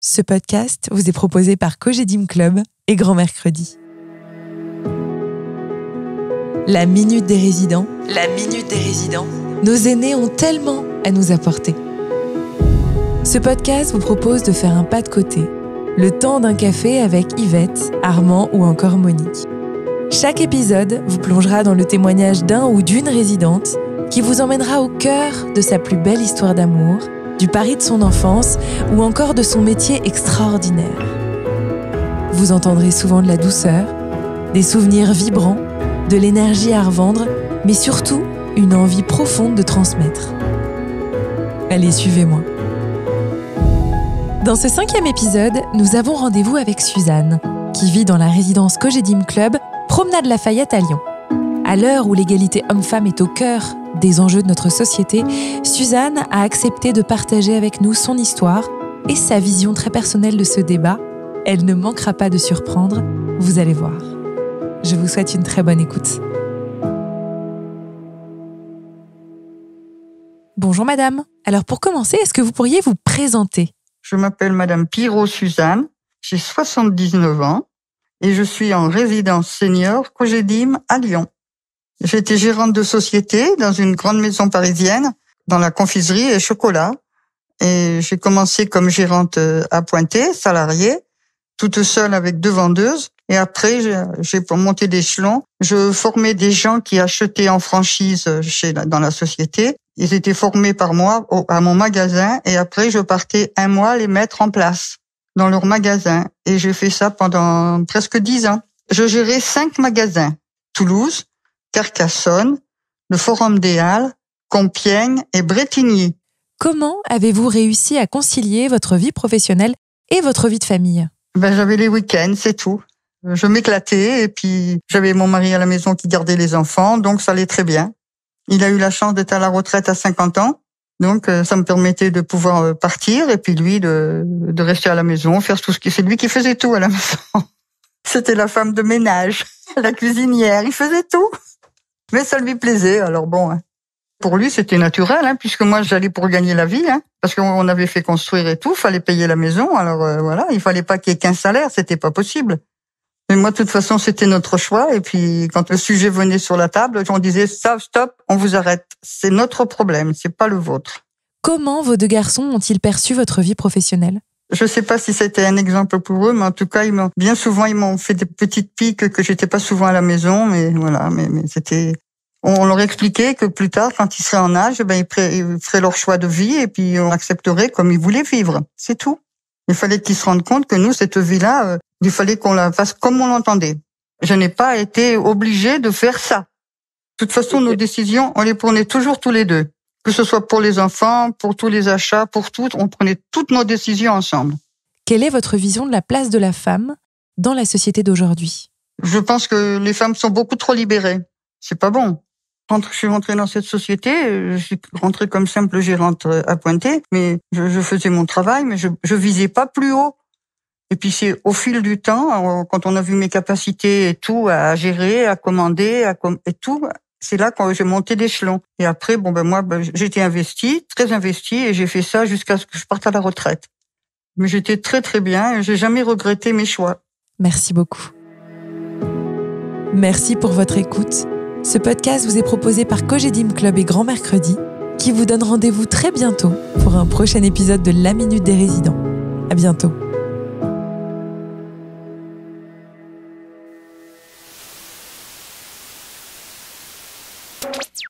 Ce podcast vous est proposé par Cogedim Club et Grand Mercredi. La Minute des Résidents. La Minute des Résidents. Nos aînés ont tellement à nous apporter. Ce podcast vous propose de faire un pas de côté, le temps d'un café avec Yvette, Armand ou encore Monique. Chaque épisode vous plongera dans le témoignage d'un ou d'une résidente qui vous emmènera au cœur de sa plus belle histoire d'amour, du pari de son enfance ou encore de son métier extraordinaire. Vous entendrez souvent de la douceur, des souvenirs vibrants, de l'énergie à revendre, mais surtout une envie profonde de transmettre. Allez, suivez-moi. Dans ce 5e épisode, nous avons rendez-vous avec Suzanne, qui vit dans la résidence Cogedim Club, Promenade Lafayette à Lyon. À l'heure où l'égalité homme-femme est au cœur des enjeux de notre société, Suzanne a accepté de partager avec nous son histoire et sa vision très personnelle de ce débat. Elle ne manquera pas de surprendre, vous allez voir. Je vous souhaite une très bonne écoute. Bonjour madame. Alors pour commencer, est-ce que vous pourriez vous présenter ? Je m'appelle madame Pirot Suzanne, j'ai 79 ans et je suis en résidence senior Cogedim à Lyon. J'étais gérante de société dans une grande maison parisienne, dans la confiserie et chocolat. Et j'ai commencé comme gérante à Pointé, salariée, toute seule avec 2 vendeuses. Et après, j'ai pour monter d'échelon, je formais des gens qui achetaient en franchise dans la société. Ils étaient formés par moi à mon magasin et après, je partais un mois les mettre en place dans leur magasin. Et j'ai fait ça pendant presque 10 ans. Je gérais 5 magasins. Toulouse, Carcassonne, le Forum des Halles, Compiègne et Brétigny. Comment avez-vous réussi à concilier votre vie professionnelle et votre vie de famille ? J'avais les week-ends, c'est tout. Je m'éclatais et puis j'avais mon mari à la maison qui gardait les enfants, donc ça allait très bien. Il a eu la chance d'être à la retraite à 50 ans, donc ça me permettait de pouvoir partir et puis lui de rester à la maison, faire tout ce qui... C'est lui qui faisait tout à la maison. C'était la femme de ménage, la cuisinière, il faisait tout. Mais ça lui plaisait, alors bon. Pour lui, c'était naturel, puisque moi, j'allais pour gagner la vie, parce qu'on avait fait construire et tout, fallait payer la maison, alors voilà, il fallait pas qu'il y ait qu'un salaire, c'était pas possible. Mais moi, de toute façon, c'était notre choix, et puis quand le sujet venait sur la table, on disait, stop, on vous arrête, c'est notre problème, c'est pas le vôtre. Comment vos 2 garçons ont-ils perçu votre vie professionnelle ? Je sais pas si c'était un exemple pour eux, mais en tout cas, bien souvent, ils m'ont fait des petites piques que j'étais pas souvent à la maison, mais voilà, mais c'était, on leur expliquait que plus tard, quand ils seraient en âge, ils feraient leur choix de vie et puis on accepterait comme ils voulaient vivre. C'est tout. Il fallait qu'ils se rendent compte que nous, cette vie-là, il fallait qu'on la fasse comme on l'entendait. Je n'ai pas été obligée de faire ça. De toute façon, nos décisions, on les prenait toujours tous les 2. Que ce soit pour les enfants, pour tous les achats, pour tout, on prenait toutes nos décisions ensemble. Quelle est votre vision de la place de la femme dans la société d'aujourd'hui ? Je pense que les femmes sont beaucoup trop libérées. C'est pas bon. Quand je suis rentrée dans cette société, je suis rentrée comme simple gérante à Pointé, mais je faisais mon travail, mais je visais pas plus haut. Et puis c'est au fil du temps, quand on a vu mes capacités et tout, à gérer, à commander, et tout, c'est là quand j'ai monté d'échelon. Et après, moi, j'étais investie, très investie, et j'ai fait ça jusqu'à ce que je parte à la retraite. Mais j'étais très très bien, et j'ai jamais regretté mes choix. Merci beaucoup. Merci pour votre écoute. Ce podcast vous est proposé par Cogedim Club et Grand Mercredi, qui vous donne rendez-vous très bientôt pour un prochain épisode de La Minute des Résidents. À bientôt.